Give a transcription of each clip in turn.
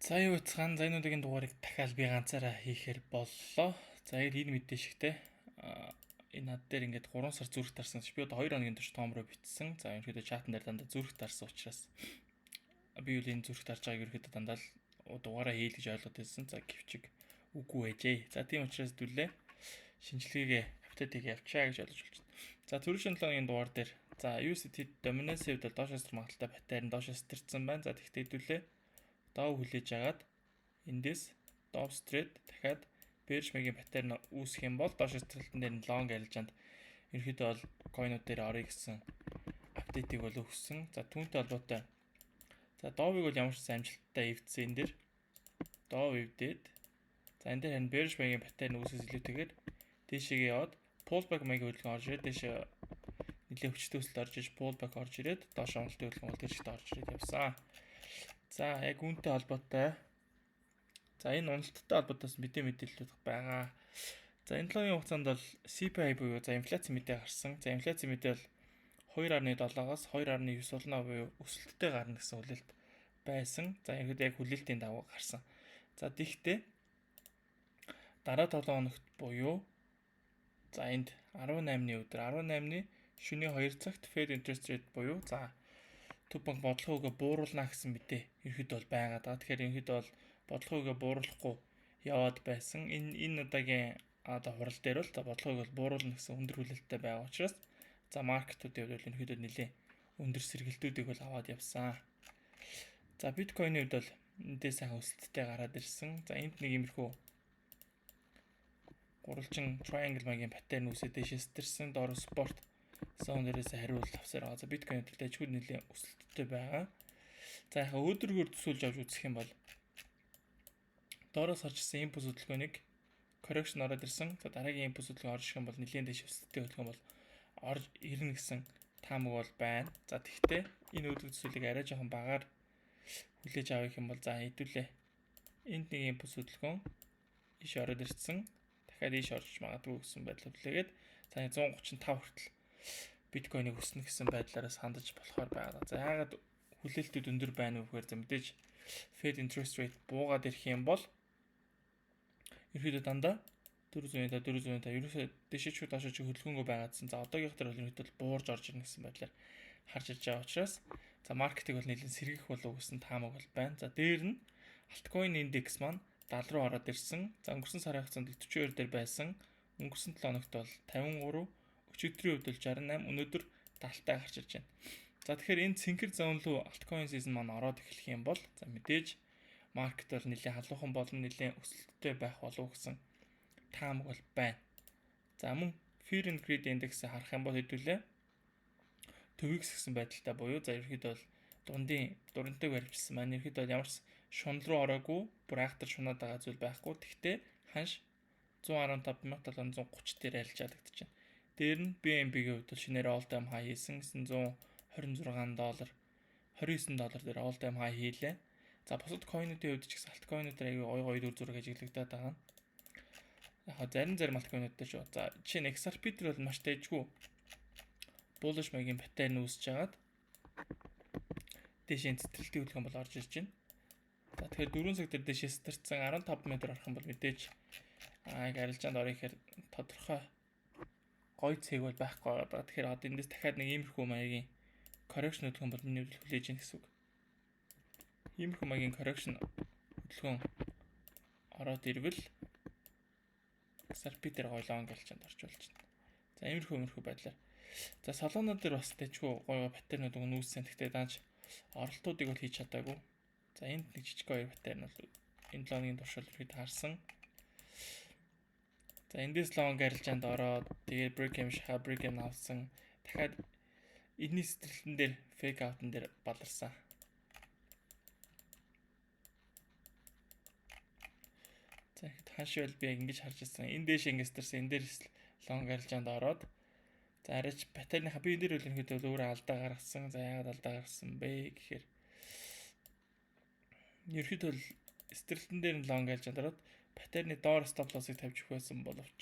За юу цаан зайнуудын дугаарыг дахиад би ганцаараа хийхээр боллоо. За энэ мэдээ шигтэй. Энэ над дээр ингээд 3 сар зүрх тарсан. Би одоо 2 хоногийн турш том руу битсэн. За ерөнхийдөө чатан дээр дандаа зүрх тарсан учраас би юу энэ зүрх тарж байгааг ерөнхийдөө дандаа л дугаараа хийл гэж ойлгоод байсан. За гэвчиг үгүй ээжээ. За тийм учраас дүлээ шинжилгээгээ апдейтийг явуулчаа гэж ойлгож байна. За түрүү 7 хоногийн дугаар дээр за UCT dominance-ийн хувьд доошоос магадaltaй паттерн доошоос тэрсэн байна. За тэгтээ хэдүүлээ доо хүлээж агаад эндээс доп стрейт дахиад бэршмэгийн паттерн үүсэх юм бол доош стрэлтэн дээр нь лонг арилжаанд ерөөхдөө бол койнууд дээр орё гэсэн апдейтыг бол өгсөн. За түүнтэй холбоотой за доовыг бол ямар ч амжилттай эвдсэн энэ дээр доов эвдээд за энэ дээр харин бэршмэгийн паттерн үүсээс илүүтэйгээр дээшээгээ яваад pullback маягийн хөдөлгөөн орж ирээд дээшээ нэлээд хүчтэй өсөлт орж иж pullback орж ирээд доош амралтын хөдөлгөөн бол дээшээ орж ирээд явсан. За яг үүнтэй холбоотой за энэ уналттай холбоотойс мэдээлэлүүд байгаа. За энэ 7 өдрийн хугацаанд бол CPI буюу за инфляци мэдээ гарсан. За инфляци мэдээ бол 2.7-аас 2.9 болно буюу өсөлттэй гарна гэсэн хүлээлт байсан. За яг хүлээлтийн дагуу гарсан. За тэгтээ дараа 7 хоногт буюу за энд 18-ны өдөр 18-ны шөнийн 2 цагт Fed interest rate буюу за төв банк бодлогоогоо бууруулна гэсэн мэдээ ерөөхдөө бол байгаад байгаа. Тэгэхээр ерөөхдөө бол бодлогоогоо бууруулахгүй яваад байсан. Энэ удаагийн одоо хурал дээр бол за бодлогоог бол бууруулна гэсэн өндөр хүлээлттэй байгаа учраас за маркетуудын хувьд бол ерөөхдөө нэлээд өндөр сэргэлтүүдийг бол аваад явсан. За биткойны хувьд бол эндээ сайхан өсөлттэй гараад ирсэн. За энд нэг иймэрхүү гурвалжин triangle маягийн паттерн үүсээд дэшээс тэрсэн доор спорт зон дээрээс хариулт авсаар байгаа. За биткойн төлөв ажгүй нэлээд өсөлттэй байгаа. За яхаа өдрөөр төсөөлж авч үзэх юм бол доороос гарч ирсэн импульс хөдөлгөөнийг correction ороод ирсэн. За дараагийн импульс хөдөлгөөн орж ирэх юм бол нэлээд дэш өсөлттэй хөдөлгөөн бол орж ирнэ гэсэн таамаг бол байна. За тэгтээ энэ өдрөөр төсөөлийг арай жоохон багаар хүлээж авах юм бол за хэдүүлээ энд нэг импульс хөдөлгөөн иш ороод ирсэн. Дахиад иш орж магадгүй гэсэн байдлаар хүлээгээд за 135 хүртэл биткойныг өснө гэсэн байдлаараас хандаж болохоор байгаа. За яагаад хүлээлтүүд өндөр байна вэ гэхээр за мэдээж Fed interest rate буугаад ирэх юм бол ерөөдөө дандаа 400 ерөөсөө дэшээчүүд доошоо чи хөдөлгөөнгөө байгаадсан. За одоогийнх дээр бол ерөөдөө буурж орж ирнэ гэсэн байдлаар харж ирж байгаа учраас за маркетыг бол нэлээд сэргийх болов гэсэн таамаг бол байна. За дээр нь альткойн индекс маань 70 руу ороод ирсэн. За өнгөрсөн сарын хугацаанд 42 дээр байсан. Өнгөрсөн 7 хоногт бол 53, өчигдрийн хувьд бол 68, өнөөдөр 70-тай гарч ирж байна. За тэгэхээр энэ цэнхэр зон руу альткойн season маань ороод эхлэх юм бол за мэдээж маркет бол нэлээд халуухан болон нэлээд өсөлттэй байх болов гэсэн таамаг бол байна. За мөн Fear and Greed Index-ийг харах юм бол хэдүүлээ төвөгс гэсэн байдалтай буюу за ерөөхдөө бол дурантайг барьжсан маань ерөөхдөө бол ямар ч шунал руу ороогүй бүр айхтар шунаад байгаа зүйл байхгүй. Тэгтээ ханш 115,730 дээр арилжаад байна. Дээр нь BNB-ийн хувьд бол шинээр all time high хийсэн $926, $29 дээр all time high хийлээ. За бусад койнуудын хувьд ч гэсэн алткойнууд дээр аягүй гоё дүр зураг ажиглагдаад байгаа. Яг зарим алткойнууд дээр шүү. За жишээ нь XRP дээр бол маш дэжгүй bullish маягийн паттерн үүсэж хагаад дэшийн цэцэрлэгтийн хөдөлгөөн бол орж ирж байна. За тэгэхээр 4 цаг дээр дэшээс тэрцэн 15 метр орох юм бол мэдээж яг арилжаанд орё гэхээр тодорхой гой цэг бол байхгүй байгаа. Тэгэхээр одоо эндээс дахиад нэг иймэрхүү маягийн correction хөдөлгөөн бол миний хувьд хүлээж ийн гэсэн үг. Иймэрхүү маягийн correction хөдөлгөөн ороод ирвэл XRP дээр гоё лонг арилжаанд орж болж байна. За иймэрхүү байдлаар. За салонууд дээр бас дэжгүй гоё паттернууд үүссэн. Гэхдээ даанч оролтуудыг бол хийж чадаагүй. За энд нэг жижиг хоёр паттерн бол энэ лонгийн туршилт хэд харсан. За эндээс лонг арилжаанд ороод тэгээд break em авсан. Дахиад энэний сэтэлтэн дээр fake out-н дээр баларсан. За ихэд хашвал би яг ингэж харж ирсэн. Энэ дэш ингээс тэрсэн энэ дээр лонг арилжаанд ороод за арайч паттерныхаа би энэ дээр үл ихэд бол өөрөө алдаа гаргасан. За яагаад алдаа гаргасан бэ гэхээр ерөөхдөө л сэтэлтэн дээр нь лонг арилжаанд ороод паттерны доор stop loss-ыг тавьж өгөх байсан боловч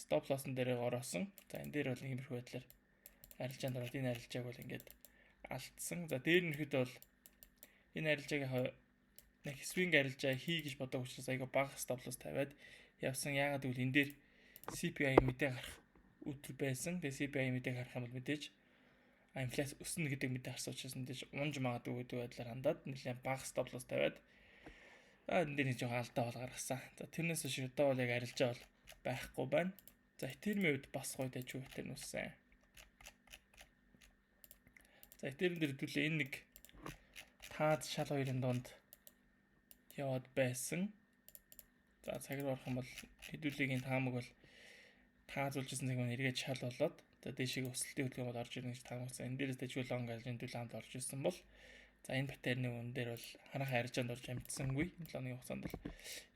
stop loss-н дээр ороосон. За энэ дээр бол иймэрхүү байдлаар арилжаанд ороод энэ арилжааг бол ингээд алдсан. За дээр нь ихэд бол энэ арилжаагийн нэг swing арилжаа хий гэж бодог учраас айгаа бага stop loss тавиад явсан. Яагаад гэвэл энэ дээр CPI мэдээ гарах өдөр байсан. Тэгээ CPI мэдээ гарах юм бол мэдээж инфляц өснө гэдэг мэдээ харсан учраас мэдээж унж магадгүй гэдэг байдлаар хандаад нэлээд бага stop loss тавиад энэ дээр нэг жоохон алдаа бол гаргасан. За тэрнээс биш одоо бол яг арилжаа бол байхгүй байна. За Ethereum-ийн хувьд бас гоё дайггүй Ethereum үссэн. За Ethereum дээр хэдүүлээ энэ нэг таад шал хоёрын донд яваад байсан. За цаг руу орох юм бол хэдүүлээгийн таамаг бол таазуулжсэн цаг маань эргээд шал болоод за дээшээ өсөлтийн хөдөлгөөн бол орж ирнэ гэж таамагсан. Энэ дээрээс дэжгүй лонг арилжааны төлөв хамт орж ирсэн бол за энэ батарейны үн дээр бол хараахын арилжаанд орж амжсангүй. Энэ лоны хугацаанд бол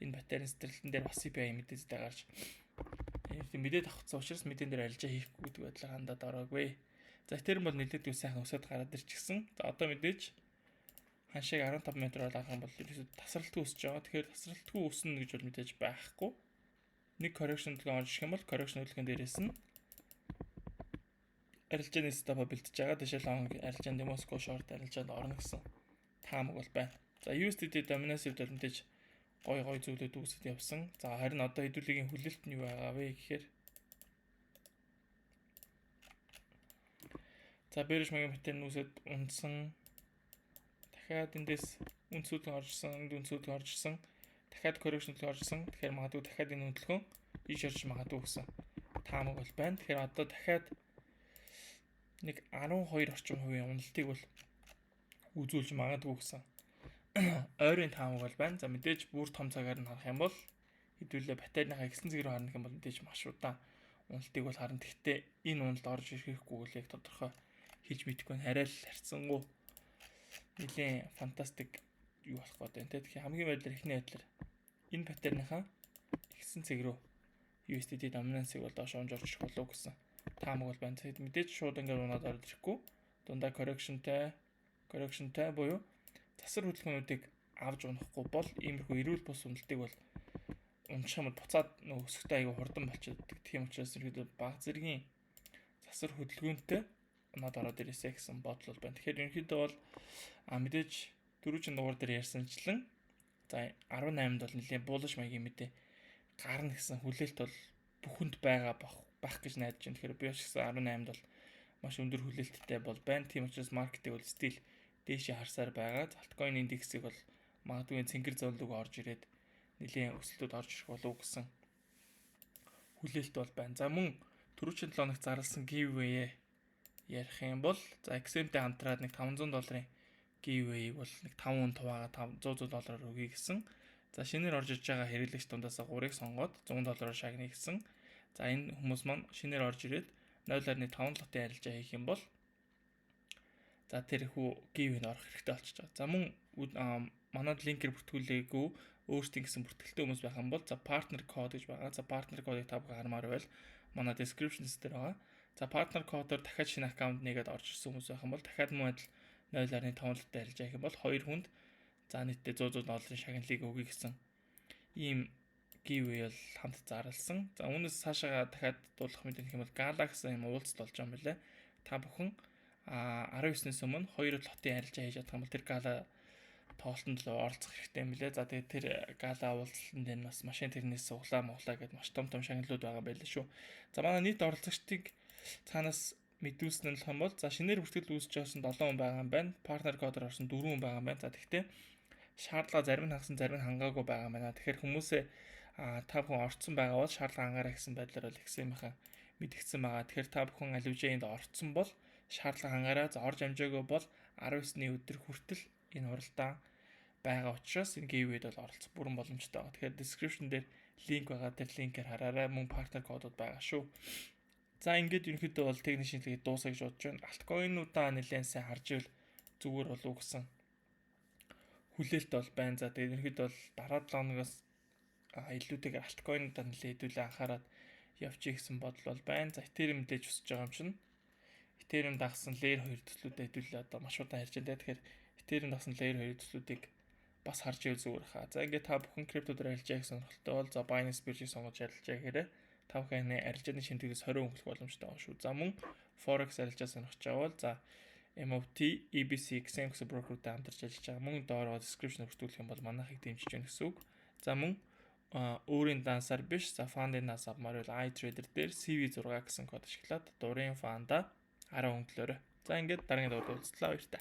энэ батарейн сэтэрэлтэн дээр бас CPI мэдээтэй гарч мэдээд авчихсан учраас мэдэн дээр арилжаа хийхгүй гэдэг байдлаар хандаад ороогүй. За Ethereum бол нэлээд сайхан өсөд гараад ирчихсэн. За одоо мэдээж ханшиг 15 метр бол авах юм бол ерөөсөд тасралтгүй өсөж байгаа. Тэгэхээр тасралтгүй өснө гэж бол мэдээж байхгүй. Нэг correction төлгөө орж ирэх юм бол correction төлгөн дээрээс нь арилжааны стоп бэлтэж байгаа. Тэшээ long арилжаанд Moscow short арилжаанд орно гэсэн таамаг бол байна. За USDT dominance хувьд мэдээж гой зүйлүүд үүсэж явсан. За харин одоо хэдүүлгийн хүлээлт нь юу байгаа вэ гэхээр за bearish mega pattern үүсэд унсан. Дахиад эндээс үнцүүд орж ирсэн. Дахиад correction орж ирсэн. Тэгэхээр магадгүй дахиад энэ хөдөлгөөн ийш орж магадгүй гэсэн таамаг бол байна. Тэгэхээр одоо дахиад нэг 12 орчим хувийн уналтыг бол үзүүлж магадгүй гэсэн ойрын таамаг бол байна. За мэдээж бүр том цагаар нь харах юм бол хэдүүлээ батарейныхаа ихсэн зэрэг харна гэх юм бол мэдээж маш удаан уналтыг бол харна. Гэхдээ энэ уналт орж ирэхгүй л яг тодорхой хийж мэдэхгүй нь арай л харьцангуй нэлийн фантастик юу болох гээд байна те. Тэгэхээр хамгийн байдлаар эхний байдлаар энэ батарейныхаа ихсэн цэг рүү USDT dominance-ыг бол доош унж орж ирэх болов гэсэн таамаг бол байна. Тэгэхэд мэдээж шууд ингээд унаад орж ирэхгүй дундаа correctionтэй буюу засар хөдөлгөөнүүдийг авч унахгүй бол иймэрхүү эрүүл бус уналтыг бол унчих юм бол буцаад нөгөө өсөхтэй аяга хурдан болчиход. Тийм учраас ерөөдөө бага зэргийн засар хөдөлгөөнтэй унаад ороод ирээсэй гэсэн бодол бол байна. Тэгэхээр ерөнхийдөө бол мэдээж дөрөвчийн дугаар дээр ярьсанчлан за 18-нд бол нэлийн bullish маягийн мэдээ гарна гэсэн хүлээлт бол бүхэнд байх гэж найдаж байна. Тэгэхээр би ч гэсэн 18-нд бол маш өндөр хүлээлттэй бол байна. Тийм учраас маркетыг бол стил дээшээ харсаар байгаа. Altcoin индексийг бол магадгүй цэнгэр зовлог орж ирээд нэлийн өсөлтөд орж ирэх болов гэсэн хүлээлт бол байна. За мөн түрүүчийн 7 хоногт зарласан giveaway ярих юм бол за XM-тэй хамтраад нэг $500 giveaway бол нэг 5 хуваагаа $100 өгье гэсэн. За шинээр орж иж байгаа хэрэглэгч дундаас 3-ыг сонгоод $100 шагнана гэсэн. За энэ хүмүүс маань шинээр орж ирээд 0.5 лотын арилжаа хийх юм бол за тэр хүү giveaway-д орох хэрэгтэй болчихж байгаа. За мөн манад линкээр бүртгүүлээгүй өөрсдийн гэсэн бүртгэлтэй хүмүүс байх юм бол за partner code гэж байгаа. За partner code-ыг та бүхэн хармаар байвал манай description дээр байгаа. За partner code-оор дахиад шинэ аккаунт нэгээд орж ирсэн хүмүүс байх юм бол дахиад мөн адил 0.5 лотын арилжаа хийх юм бол 2 хүнд за нийтдээ $100 шагналыг өгье гэсэн ийм giveaway бол хамт зарласан. За үүнээс цаашаа дахиад дуулах мэт гэх юм бол Galaxy юм уулзалт болж байгаа юм билэ. Та бүхэн 19-ээс өмнө 2 лотын арилжаа хийж чадах юм бол тэр Gala тоолтонд л оролцох хэрэгтэй юм билэ. За тэгээд тэр Gala уулзалтын дээр бас машин тэрнээс суглаа гэдээ маш том шагналууд байгаа байлаа шүү. За манай нийт оролцогчдыг цаанаас мэдүүлсэн нь бол за шинээр бүртгэл үүсэж байсан 7 хүн байгаа юм байна. Партнер кодоор орсон 4 хүн байгаа юм байна. За тэгвэл шаардлага зарим нь хангасан, зарим нь хангаагүй байгаа юм байна. Тэгэхээр хүмүүсээ та бүхэн орцсон байгаа бол шаардлага хангаарай гэсэн байдлаар бол XM-ийн мэдгдсэн байгаа. Тэгэхээр та бүхэн аливжээнд орцсон бол шаардлага хангаарай. За орж амжаагүй бол 19-ний өдөр хүртэл энэ хуралдаан байгаа учраас энэ giveaway-д бол оролцох бүрэн боломжтой байгаа. Тэгэхээр description дээр линк байгаа. Тэр линкээр хараарай. Мөн партнер кодууд байгаа шүү. За ингээд ерөнхийдөө бол техник шинжилгээ дуусах гэж бодож байна. Альткоинуудаа нэлээд сайн харж ивэл зүгээр болов уу гэсэн хүлээлт бол байна. За тэгээд ерөнхийдөө бол дараа 7 хоногоос илүүтэйгээр альткоинуудаа нэлээд хэдүүлээ анхаарал явчих гэсэн бодол бол байна. За Ethereum мэдээж өсөж байгаа юм чинь. Ethereum дагсан layer 2 төслүүдэд хэдүүлээ одоо маш удаан ярьж байна. Тэгэхээр Ethereum дагсан layer 2 төслүүдийг бас харж ивэл зүгээр хаа. За ингээд та бүхэн криптодор арилжаа гэсэн сонирхолтой бол за Binance биржийг сонгож арилжаа гэхээр та бүхэн арилжааны шинжилгээс 20% хөнгөлөх боломжтой байгаа шүү. За мөн Forex арилжаа сонирхож байгаа бол за MOT, EBC гэсэн брокеруудтай хамтарч ажиллаж байгаа. Мөн доороо description бүртгүүлэх юм бол манайхыг дэмжиж байна гэсэн үг. За мөн өөрийн дансаар биш, за фандынаас авмаар бол iTrader дээр CV6 гэсэн код ашиглаад дурын фанда 10 хөнгөлөөрэй. За ингээд дараагийн дугаард уулзлаа баяр та.